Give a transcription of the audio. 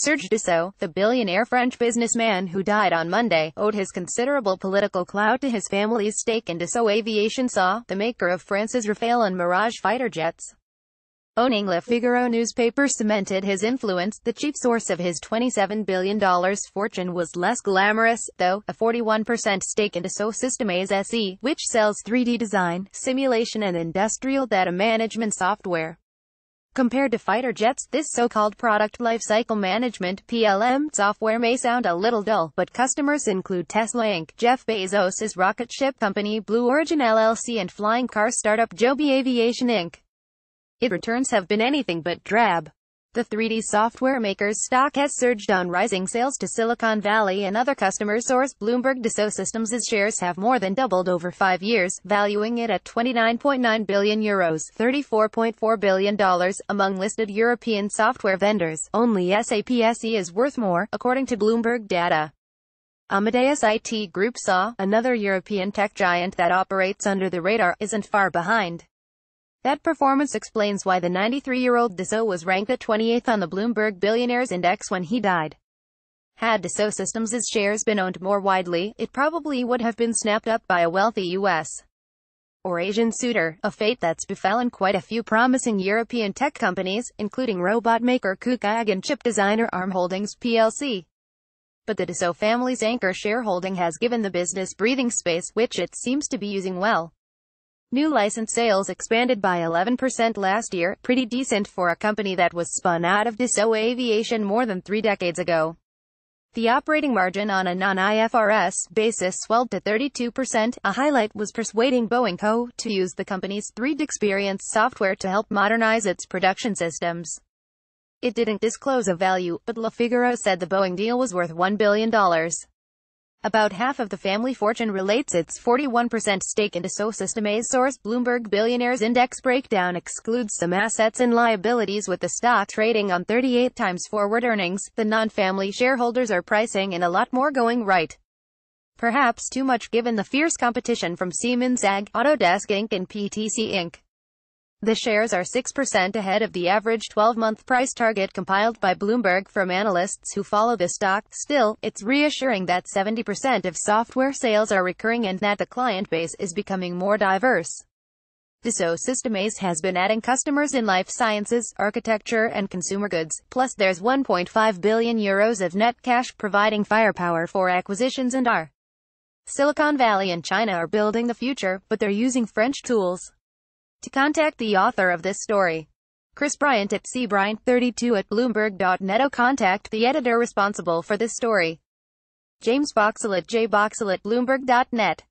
Serge Dassault, the billionaire French businessman who died on Monday, owed his considerable political clout to his family's stake in Dassault Aviation SA, the maker of France's Rafale and Mirage fighter jets. Owning Le Figaro newspaper cemented his influence. The chief source of his $27 billion fortune was less glamorous, though: a 41% stake in Dassault Systèmes SE, which sells 3D design, simulation and industrial data management software. Compared to fighter jets, this so-called product lifecycle management (PLM) software may sound a little dull, but customers include Tesla Inc., Jeff Bezos' rocket ship company Blue Origin LLC and flying car startup Joby Aviation Inc. Its returns have been anything but drab. The 3D software maker's stock has surged on rising sales to Silicon Valley and other customers. Source: Bloomberg. Dassault Systèmes' shares have more than doubled over 5 years, valuing it at €29.9 billion, $34.4 billion. Among listed European software vendors, only SAP SE is worth more, according to Bloomberg data. Amadeus IT Group SA, another European tech giant that operates under the radar, isn't far behind. That performance explains why the 93-year-old Dassault was ranked at 28th on the Bloomberg Billionaires Index when he died. Had Dassault Systèmes' shares been owned more widely, it probably would have been snapped up by a wealthy U.S. or Asian suitor, a fate that's befallen quite a few promising European tech companies, including robot maker KUKA and chip designer ARM Holdings plc. But the Dassault family's anchor shareholding has given the business breathing space, which it seems to be using well. New license sales expanded by 11% last year, pretty decent for a company that was spun out of Dassault Aviation more than 3 decades ago. The operating margin on a non-IFRS basis swelled to 32%. A highlight was persuading Boeing Co. to use the company's 3D Experience software to help modernize its production systems. It didn't disclose a value, but Le Figaro said the Boeing deal was worth $1 billion. About half of the family fortune relates its 41% stake in Dassault Systèmes. Source: Bloomberg Billionaires Index breakdown excludes some assets and liabilities, with the stock trading on 38 times forward earnings. The non-family shareholders are pricing in a lot more going right. Perhaps too much given the fierce competition from Siemens AG, Autodesk Inc. and PTC Inc. The shares are 6% ahead of the average 12-month price target compiled by Bloomberg from analysts who follow the stock. Still, it's reassuring that 70% of software sales are recurring and that the client base is becoming more diverse. Dassault Systèmes has been adding customers in life sciences, architecture and consumer goods, plus there's €1.5 billion of net cash, providing firepower for acquisitions. And Silicon Valley and China are building the future, but they're using French tools. To contact the author of this story, Chris Bryant at cbryant32@bloomberg.net, or contact the editor responsible for this story, James Boxall at jboxall@bloomberg.net.